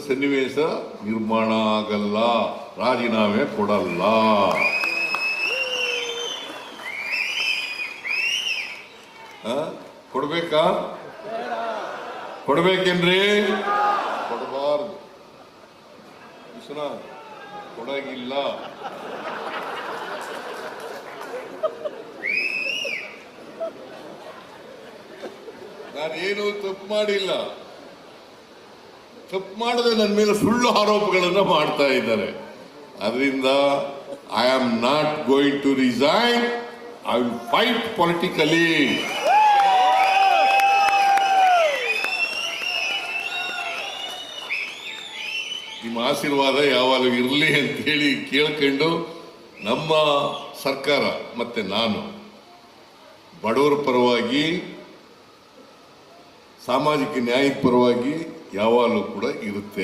ಸನ್ನಿವೇಶ ನಿರ್ಮಾಣ ಆಗಲ್ಲ, ರಾಜೀನಾಮೆ ಕೊಡಲ್ಲ. ಕೊಡ್ಬೇಕಾ? ಕೊಡ್ಬೇಕೇನ್ರಿ? ಕೊಡಬಾರ್ದು. ವಿಶ್ವನಾಥ್ ಕೊಡಗಿಲ್ಲ. ನಾನೇನು ತಪ್ಪು ಮಾಡಿಲ್ಲ. ತಪ್ಪು ಮಾಡದೆ ನನ್ನ ಮೇಲೆ ಸುಳ್ಳು ಆರೋಪಗಳನ್ನು ಮಾಡ್ತಾ ಇದ್ದಾರೆ. ಅದರಿಂದ I am not going to resign. I will fight politically. ನಿಮ್ಮ ಆಶೀರ್ವಾದ ಯಾವಾಗ ಇರಲಿ ಅಂತೇಳಿ ಕೇಳ್ಕೊಂಡು ನಮ್ಮ ಸರ್ಕಾರ ಮತ್ತೆ ನಾನು ಬಡವರ ಪರವಾಗಿ, ಸಾಮಾಜಿಕ ನ್ಯಾಯದ ಪರವಾಗಿ ಯಾವಾಗಲೂ ಕೂಡ ಇರುತ್ತೆ.